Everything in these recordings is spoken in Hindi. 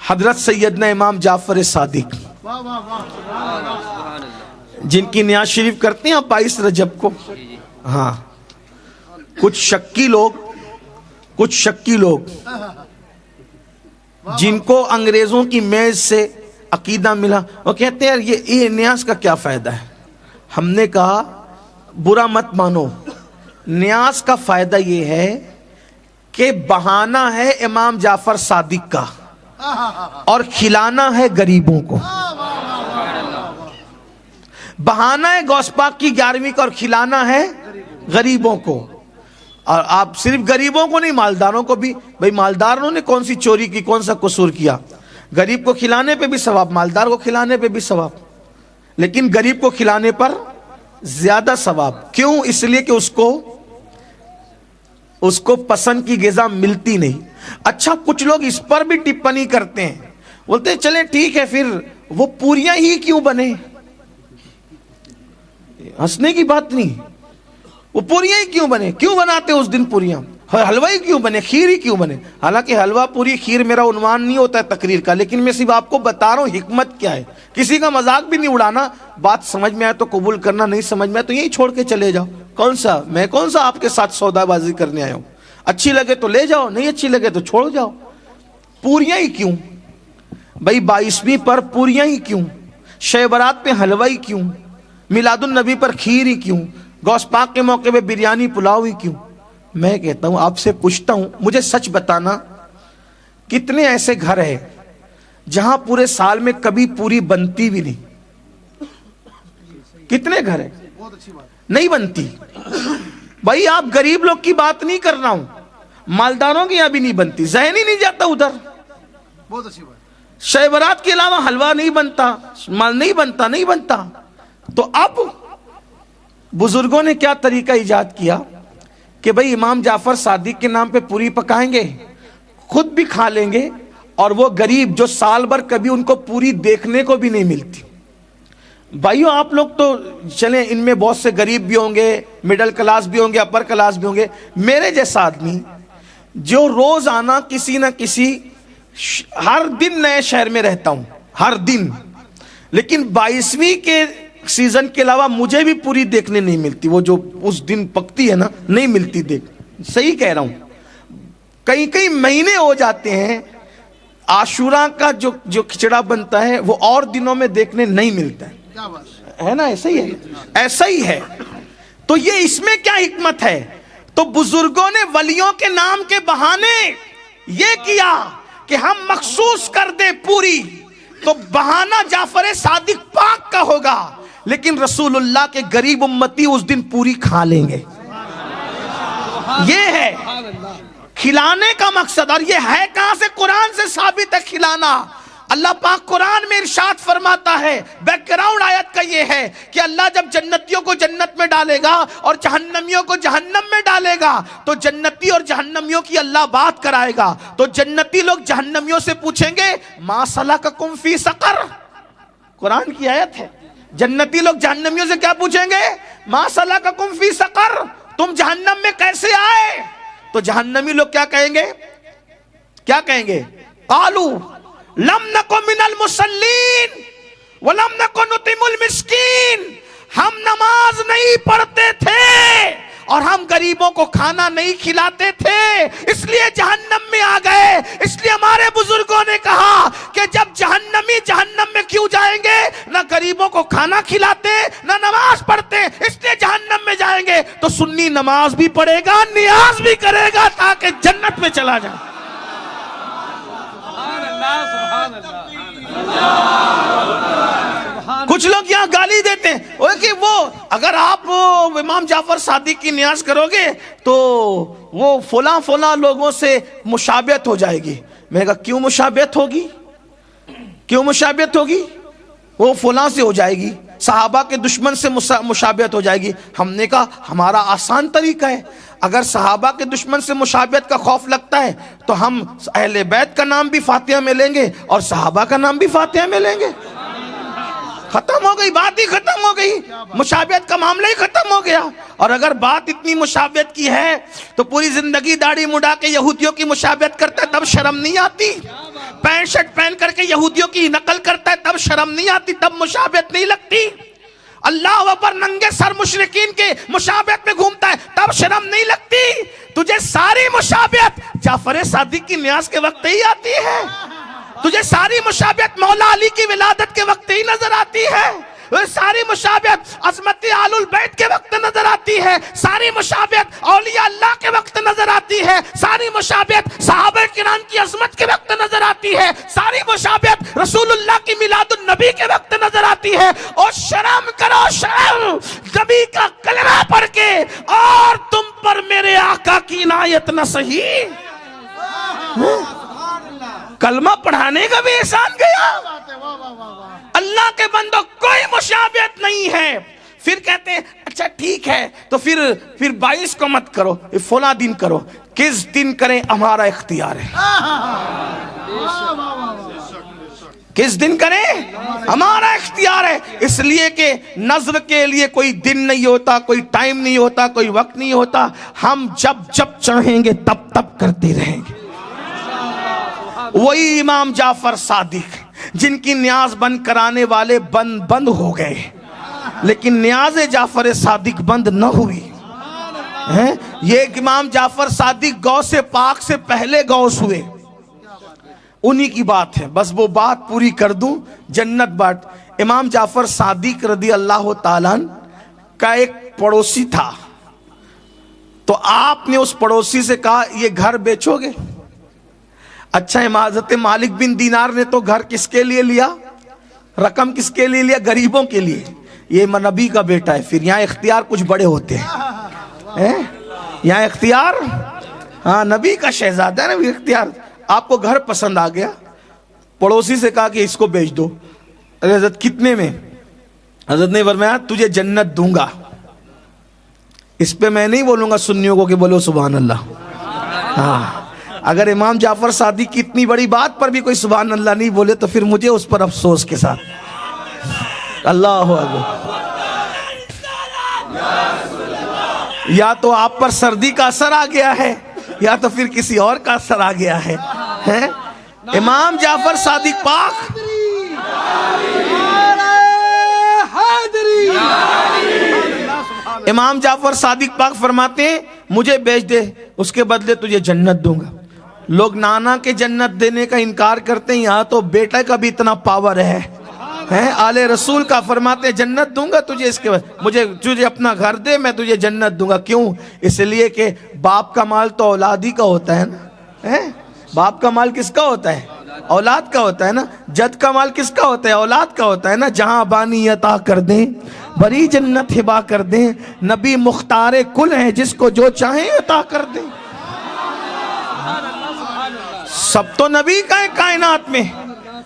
हजरत सैयदना इमाम जाफर सादिक, जिनकी न्याज शरीफ करते हैं आप 22 रजब को। हाँ, कुछ शक्की लोग जिनको अंग्रेजों की मेज से अकीदा मिला, वो कहते हैं ये न्याज का क्या फायदा है। हमने कहा बुरा मत मानो, न्याज का फायदा ये है कि बहाना है इमाम जाफर सादिक का और खिलाना है गरीबों को। बहाना है गौस पाक की 11वीं का और खिलाना है गरीबों को। और आप सिर्फ गरीबों को नहीं, मालदारों को भी। भाई मालदारों ने कौन सी चोरी की, कौन सा कसूर किया? गरीब को खिलाने पे भी सवाब, मालदार को खिलाने पे भी सवाब, लेकिन गरीब को खिलाने पर ज्यादा सवाब। क्यों? इसलिए कि उसको पसंद की ग़िज़ा मिलती नहीं। अच्छा, कुछ लोग इस पर भी टिप्पणी करते हैं, बोलते हैं चले ठीक है, फिर वो पूरियां ही क्यों बने? हंसने की बात नहीं, वो पूरियां ही क्यों बने? क्यों बनाते उस दिन पूरियां? हलवा ही क्यों बने? खीर ही क्यों बने? हालांकि हलवा पूरी खीर मेरा उन्वान नहीं होता है तकरीर का, लेकिन मैं सिर्फ आपको बता रहा हूं हिकमत क्या है। किसी का मजाक भी नहीं उड़ाना। बात समझ में आए तो कबूल करना, नहीं समझ में आए तो यही छोड़ के चले जाओ। मैं कौन सा आपके साथ सौदाबाजी करने आया हूं? अच्छी लगे तो ले जाओ, नहीं अच्छी लगे तो छोड़ जाओ। पूरियां ही क्यों भाई? 22वीं पर पूरियां ही क्यों? शब बारात पे हलवा ही क्यों? मिलादुन नबी पर खीर ही क्यों? गौस पाक के मौके पे बिरयानी पुलाव ही क्यों? मैं कहता हूं, आपसे पूछता हूं, मुझे सच बताना, कितने ऐसे घर हैं जहां पूरे साल में कभी पूरी बनती भी नहीं? कितने घर हैं नहीं बनती? भाई आप गरीब लोग की बात नहीं कर रहा हूं, मालदारों की यहां भी नहीं बनती, जहन ही नहीं जाता उधर। बहुत अच्छी बात। शब बारात के अलावा हलवा नहीं बनता, माल नहीं बनता। तो अब बुजुर्गों ने क्या तरीका इजाद किया कि भाई इमाम जाफर सादिक के नाम पे पूरी पकाएंगे, खुद भी खा लेंगे, और वो गरीब जो साल भर कभी उनको पूरी देखने को भी नहीं मिलती। भाइयों आप लोग तो चलें, इनमें बहुत से गरीब भी होंगे, मिडिल क्लास भी होंगे, अपर क्लास भी होंगे। मेरे जैसा आदमी जो रोज आना किसी ना किसी, हर दिन नए शहर में रहता हूं, हर दिन, लेकिन 22वीं के सीजन के अलावा मुझे भी पूरी देखने नहीं मिलती। वो जो उस दिन पकती है ना, नहीं मिलती देख। सही कह रहा हूं, कई महीने हो जाते हैं, आशूरा का जो खिचड़ा बनता है वो और दिनों में देखने नहीं मिलता है ना? ऐसा ही है। तो ये इसमें क्या हिकमत है? तो बुजुर्गों ने वलियों के नाम के बहाने ये किया कि हम मखसूस कर दे पूरी, तो बहाना जाफर सादिक पाक का होगा, लेकिन रसूलुल्लाह के गरीब उम्मती उस दिन पूरी खा लेंगे। ये है खिलाने का मकसद। और ये है कहां से? कुरान से साबित है खिलाना। अल्लाह पाक कुरान में इरशाद फरमाता है, बैकग्राउंड आयत का ये है कि अल्लाह जब जन्नतियों को जन्नत में डालेगा और जहन्नमियों को जहन्नम में डालेगा, तो जन्नती और जहन्नमियों की अल्लाह बात कराएगा। तो जन्नती लोग जहन्नमियों से पूछेंगे, मा सलककुम फी सकर। कुरान की आयत है। जन्नती लोग जहन्नमियों से क्या पूछेंगे? मा सलककुम फी सकर, तुम जहन्नम में कैसे आए? तो जहन्नमी लोग क्या कहेंगे? कालू लम नको मिनल मुसल्लीन व लम नको नुतिमुल मिस्कीन। हम नमाज नहीं पढ़ते थे और हम गरीबों को खाना नहीं खिलाते थे, इसलिए जहन्नम में आ गए। इसलिए हमारे बुजुर्गों ने कहा कि जब जहन्नमी जहन्नम में क्यों जाएंगे? ना गरीबों को खाना खिलाते, ना नमाज पढ़ते, इसलिए जहन्नम में जाएंगे। तो सुन्नी नमाज भी पढ़ेगा, नियाज भी करेगा, ताकि जन्नत में चला जाए। कुछ लोग यहाँ गाली देते हैं कि वो अगर आप इमाम जाफर सादिक की नियाज करोगे तो वो फला लोगों से मुशाबियत हो जाएगी। मैंने कहा क्यों मुशाबियत होगी? वो फला से हो जाएगी, सहाबा के दुश्मन से मुशाबियत हो जाएगी। हमने कहा हमारा आसान तरीका है, अगर सहाबा के दुश्मन से मुशाबियत का खौफ लगता है तो हम अहले बैत का नाम भी फातिहा में लेंगे और सहाबा का नाम भी फातिहा में लेंगे। खत्म हो गई, बात ही खत्म हो गई, मुशाबियत का मामला ही खत्म हो गया। और अगर बात इतनी मुशाबियत की है तो पूरी जिंदगी दाढ़ी मुड़ा के यहूदियों की मुशाबियत करता है, तब शर्म नहीं आती? पैंट शर्ट पहन करके यहूदियों की नकल करता है तब शर्म नहीं आती, तब मुशाबियत नहीं लगती। अल्लाह अकबर नंगे सर मुशरिकीन के मुशाबियत में घूमता है तब शर्म नहीं लगती। तुझे सारी मुशाबियत जाफर सादिक की न्यास के वक्त ही आती है, तुझे सारी मुशाबियत मौला अली की विलादत के वक्त ही नजर आती है, सारी मुशाबियत अज़मत आलुल बैत के वक्त नजर आती है, सारी मुशाबियत औलिया अल्लाह के वक्त नजर आती है, सारी मुशाबियत सहाबा किराम की अज़मत के वक्त नजर आती है, सारी मुशाबियत रसूलुल्लाह की मिलादुन नबी के वक्त नजर आती है। और शर्म करो शर्म, नबी का कलमा पढ़ के और तुम पर मेरे आका की इनायत न सही। कलमा पढ़ाने का भी एहसान गया। अल्लाह के बंदो कोई मुशाबियत नहीं है। फिर कहते हैं अच्छा ठीक है तो फिर 22 को मत करो, फला दिन करो। किस दिन करें हमारा इख्तियार है, किस दिन करें हमारा इख्तियार है। इसलिए कि नज़र के लिए कोई दिन नहीं होता, कोई टाइम नहीं होता, कोई वक्त नहीं होता। हम जब जब चाहेंगे तब तब करते रहेंगे। वही इमाम जाफर सादिक जिनकी न्याज बंद कराने वाले बंद हो गए, लेकिन न्याज जाफर सादिक बंद न हुई है। ये इमाम जाफर सादिक गौसे पाक से पहले गौस हुए, उन्हीं की बात है। बस वो बात पूरी कर दूं, जन्नत बाट। इमाम जाफर सादिक रदी अल्लाह ताला का एक पड़ोसी था, तो आपने उस पड़ोसी से कहा ये घर बेचोगे? अच्छा, हज़रत मालिक बिन दीनार ने तो घर किसके लिए लिया, रकम किसके लिए लिया? गरीबों के लिए। ये नबी का बेटा है। फिर यहाँ इख्तियार कुछ बड़े होते हैं, यहाँ इख्तियार, हाँ नबी का शहजादा है ना इख्तियार। आपको घर पसंद आ गया, पड़ोसी से कहा कि इसको बेच दो। अरे हजरत कितने में? हजरत ने फरमाया तुझे जन्नत दूंगा। इस पे मैं नहीं बोलूंगा सुन्नियों को कि बोलो सुभान अल्लाह। हाँ, अगर इमाम जाफर सादिक की इतनी बड़ी बात पर भी कोई सुभान अल्लाह नहीं बोले तो फिर मुझे उस पर अफसोस के साथ। अल्लाह अकबर। या तो आप पर सर्दी का असर आ गया है या तो फिर किसी और का असर आ गया है, हैं? इमाम जाफर सादिक पाक इमाम जाफर सादिक पाक फरमाते हैं मुझे बेच दे, उसके बदले तुझे जन्नत दूंगा। लोग नाना के जन्नत देने का इनकार करते हैं, यहाँ तो बेटा का भी इतना पावर है आले रसूल का। फरमाते हैं जन्नत दूंगा तुझे, इसके बाद तुझे अपना घर दे, मैं तुझे जन्नत दूंगा। क्यों? इसलिए कि बाप का माल तो औलाद ही का होता है ना, है? बाप का माल किसका होता है? औलाद का होता है ना। जद का माल किसका होता है? औलाद का होता है ना। जहां बानी अता कर दें, बड़ी जन्नत हिबा कर दें, नबी मुख्तारे कुल है, जिसको जो चाहे अता कर दें। सब तो नबी का है कायनात में।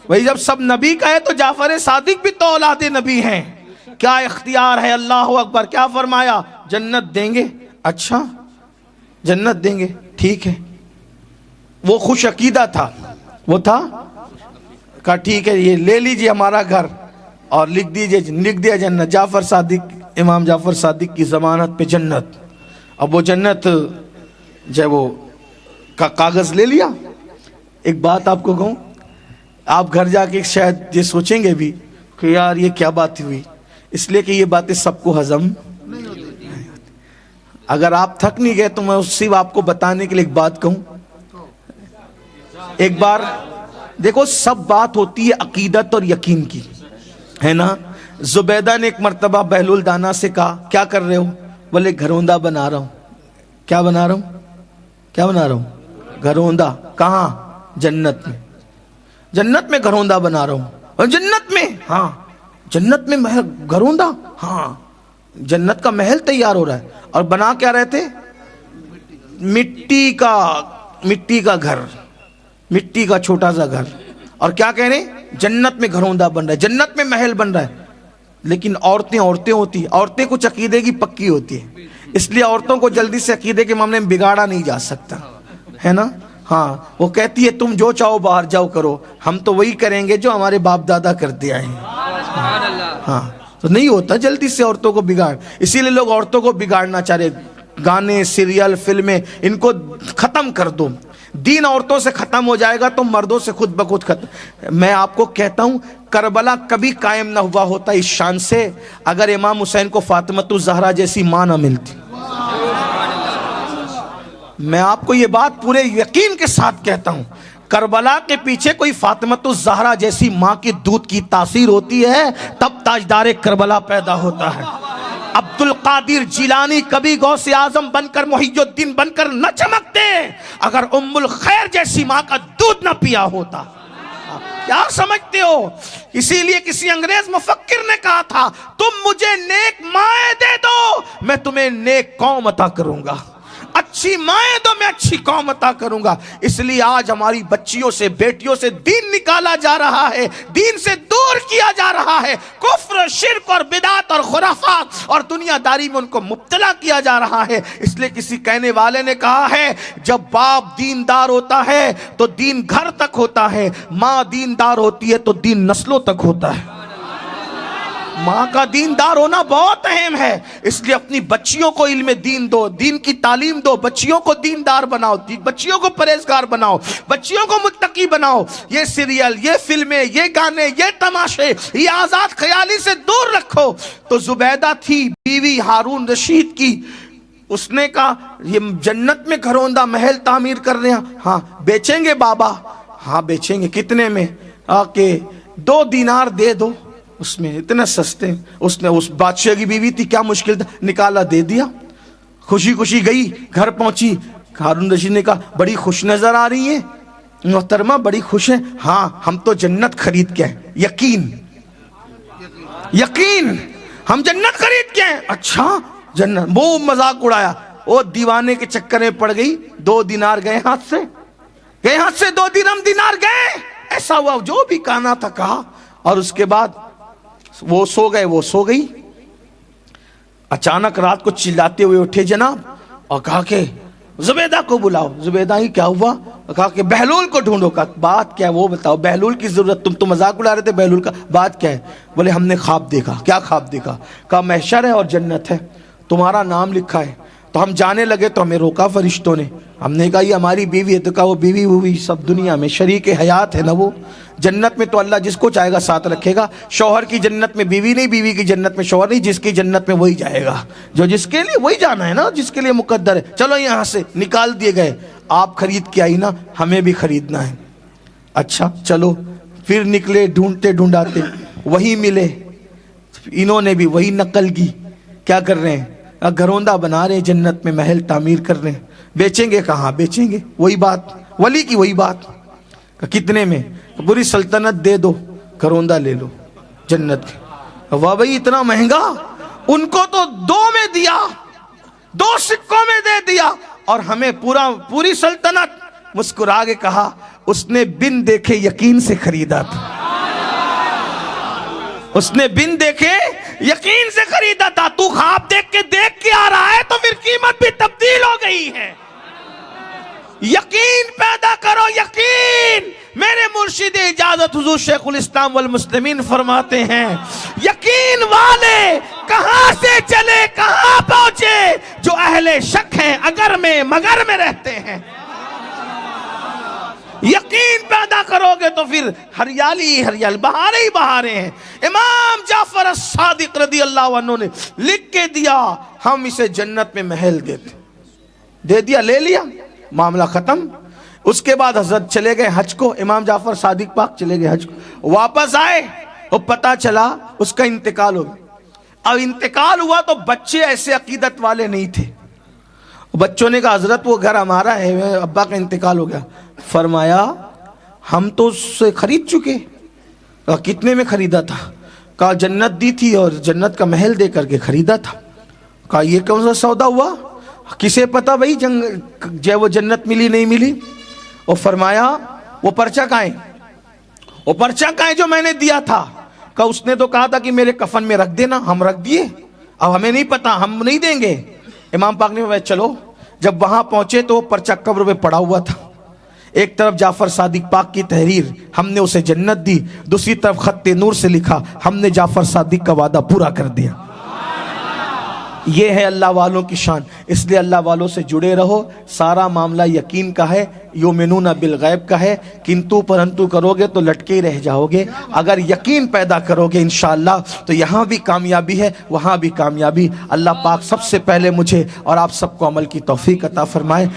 वही जब सब नबी का है तो जाफर सादिक भी तो औलाद नबी हैं। क्या इख्तियार है, अल्लाह अकबर। क्या फरमाया? जन्नत देंगे। अच्छा जन्नत देंगे, ठीक है। वो खुश अकीदा था, वो था कहा ठीक है ये ले लीजिए हमारा घर और लिख दिया जन्नत। जाफर सादिक, इमाम जाफर सादिक की जमानत पे जन्नत। अब वो जन्नत जब वो का कागज ले लिया। एक बात आपको कहूं, आप घर जाके शायद ये सोचेंगे भी कि यार ये क्या बात हुई, इसलिए कि ये बातें सबको हजम नहीं होती। अगर आप थक नहीं गए तो मैं सिर्फ आपको बताने के लिए एक बात कहूं। एक बार देखो, सब बात होती है अकीदत और यकीन की, है ना। जुबैदा ने एक मर्तबा बहलुल दाना से कहा क्या कर रहे हो? बोले घरौंदा बना रहा हूं। क्या बना रहा हूं? क्या बना रहा हूं? घरौंदा। कहां? जन्नत में। जन्नत में घरौंदा बना रहा हूं। और जन्नत में? हाँ। जन्नत में महल, घरौंदा? हाँ। जन्नत का महल तैयार हो रहा है। और बना क्या रहे थे? मिट्टी का घर, मिट्टी का छोटा सा घर। और क्या कह रहे? जन्नत में घरौंदा बन रहा है, जन्नत में महल बन रहा है। लेकिन औरतें होती हैं, औरतें कुछ अकीदे की पक्की होती है, इसलिए औरतों को जल्दी से अकीदे के मामले में बिगाड़ा नहीं जा सकता, है ना। हाँ, वो कहती है तुम जो चाहो बाहर जाओ करो, हम तो वही करेंगे जो हमारे बाप दादा करते आए हैं। हाँ, तो नहीं होता जल्दी से औरतों को बिगाड़। इसीलिए लोग औरतों को बिगाड़ना चाह रहे। गाने, सीरियल, फिल्में, इनको खत्म कर दो। दीन औरतों से खत्म हो जाएगा तो मर्दों से खुद ब खुद खत्म। मैं आपको कहता हूं करबला कभी कायम ना हुआ होता इस शान से अगर इमाम हुसैन को फातिमतुज ज़हरा जैसी मां ना मिलती। मैं आपको ये बात पूरे यकीन के साथ कहता हूं, करबला के पीछे कोई फातिमतुज ज़हरा जैसी मां की दूध की तासीर होती है तब ताजदार करबला पैदा होता है। अब्दुल कादिर जिलानी कभी गौसे आजम बनकर मुहियुद्दीन बनकर न चमकते अगर उम्मुल खैर जैसी मां का दूध न पिया होता। क्या समझते हो? इसीलिए किसी अंग्रेज मुफक्किर ने कहा था, तुम मुझे नेक माएँ दे दो मैं तुम्हें नेक कौम अता करूंगा। अच्छी माएँ दो मैं अच्छी कौम अता करूंगा। इसलिए आज हमारी बच्चियों से बेटियों से दीन निकाला जा रहा है, दीन से दूर किया जा रहा है। कुफ्र शिर्क और बिदात और खुराफात और दुनियादारी में उनको मुब्तला किया जा रहा है। इसलिए किसी कहने वाले ने कहा है, जब बाप दीनदार होता है तो दीन घर तक होता है, माँ दीनदार होती है तो दीन नस्लों तक होता है। माँ का दीनदार होना बहुत अहम है। इसलिए अपनी बच्चियों को इल्म दीन दो, दीन की तालीम दो, बच्चियों को दीनदार बनाओ, बच्चियों को परहेजगार बनाओ, बच्चियों को मुत्तकी बनाओ। ये सीरियल, ये फिल्में, ये गाने, ये तमाशे, ये आजाद ख्याली से दूर रखो। तो जुबैदा थी बीवी हारून रशीद की, उसने कहा ये जन्नत में घरौंदा महल तामीर कर रहे हैं। हाँ बेचेंगे बाबा? हाँ बेचेंगे। कितने में? आके 2 दीनार दे दो। उसमें इतने सस्ते। उसने, उस बादशाह की बीवी थी, क्या मुश्किल था, निकाला दे दिया। खुशी खुशी गई, घर पहुंची। हारून रशीद ने कहा बड़ी खुश नजर आ रही है मोहतरमा, बड़ी खुश है। हाँ हम तो जन्नत खरीद के हैं। यकीन यकीन हम जन्नत खरीद के हैं। अच्छा जन्नत? वो मजाक उड़ाया। वो दीवाने के चक्कर में पड़ गई। 2 दिनार गए हाथ से, गए हाथ से 2 दिनार गए। ऐसा हुआ जो भी कहना था कहा और उसके बाद वो सो गए, वो सो गई। अचानक रात को चिल्लाते हुए उठे जनाब और कहा कि जुबैदा को बुलाओ। जुबैदा ही क्या हुआ? कहा कि बहलूल को ढूंढो। का बात क्या है वो बताओ, बहलूल की जरूरत, तुम तो मजाक उड़ा रहे थे बहलूल का, बात क्या है? बोले हमने ख्वाब देखा। क्या ख्वाब देखा? कहा महशर है और जन्नत है, तुम्हारा नाम लिखा है। तो हम जाने लगे तो हमें रोका फरिश्तों ने। हमने कहा ये हमारी बीवी है। तो कहा वो बीवी हुई सब दुनिया में शरीक हयात है ना, वो जन्नत में तो अल्लाह जिसको चाहेगा साथ रखेगा। शौहर की जन्नत में बीवी नहीं, बीवी की जन्नत में शौहर नहीं, जिसकी जन्नत में वही जाएगा, जो जिसके लिए वही जाना है ना, जिसके लिए मुकद्दर है। चलो यहाँ से निकाल दिए गए। आप खरीद के आई ना, हमें भी खरीदना है। अच्छा चलो। फिर निकले ढूंढते ढूंढाते, वही मिले। इन्होंने भी वही नकल की। क्या कर रहे हैं? घरौंदा बना रहे, जन्नत में महल तामीर कर रहे हैं। बेचेंगे? कहाँ बेचेंगे? वही बात, वली की वही बात। कितने में? पूरी सल्तनत दे दो, घरौंदा ले लो जन्नत के। वाह भाई इतना महंगा? उनको तो 2 में दिया, 2 सिक्कों में दे दिया और हमें पूरी सल्तनत। मुस्कुरा के कहा उसने बिन देखे यकीन से खरीदा था, उसने बिन देखे यकीन से खरीदा था। तू ख्वाब देख के आ रहा है तो फिर कीमत भी तब्दील हो गई है। यकीन पैदा करो, यकीन। मेरे मुर्शिद इजाजत हुजूर शेखुल इस्लाम वल मुस्लिमीन फरमाते हैं, यकीन वाले कहां से चले कहां पहुंचे, जो अहले शक हैं अगर में मगर में रहते हैं। यकीन पैदा करोगे तो फिर हरियाली ही हरियाली, बहारें ही बहारें हैं। इमाम जाफर as-सादिक रदी अल्लाह अन्हु ने लिख के दिया, हम इसे जन्नत में महल देते। दे दिया, ले लिया, मामला खत्म। उसके बाद हजरत चले गए हज को। इमाम जाफर सादिक पाक चले गए हज को। वापस आए और पता चला उसका इंतकाल हो गया। अब इंतकाल हुआ तो बच्चे ऐसे अकीदत वाले नहीं थे। बच्चों ने कहा हजरत वो घर हमारा है, अब्बा का इंतकाल हो गया। फरमाया हम तो उससे खरीद चुके। कितने में खरीदा था? कहा जन्नत दी थी और जन्नत का महल दे करके खरीदा था। कहा ये कौन सा सौदा हुआ? किसे पता भाई जब वो जन्नत मिली नहीं मिली। और फरमाया वो पर्चा कहाँ है? वो पर्चा कहाँ है जो मैंने दिया था? कहा उसने तो कहा था कि मेरे कफन में रख देना, हम रख दिए, अब हमें नहीं पता, हम नहीं देंगे। इमाम पाक ने चलो। जब वहां पहुंचे तो वो पर्चा कब्र में पड़ा हुआ था। एक तरफ जाफर सादिक पाक की तहरीर, हमने उसे जन्नत दी। दूसरी तरफ खत्ते नूर से लिखा, हमने जाफर सादिक का वादा पूरा कर दिया। ये है अल्लाह वालों की शान। इसलिए अल्लाह वालों से जुड़े रहो। सारा मामला यकीन का है, युमिनूना बिल गैब का है। किंतु परंतु करोगे तो लटके ही रह जाओगे। अगर यकीन पैदा करोगे इंशाअल्लाह तो यहाँ भी कामयाबी है, वहाँ भी कामयाबी। अल्लाह पाक सबसे पहले मुझे और आप सबको अमल की तौफीक अता फरमाए।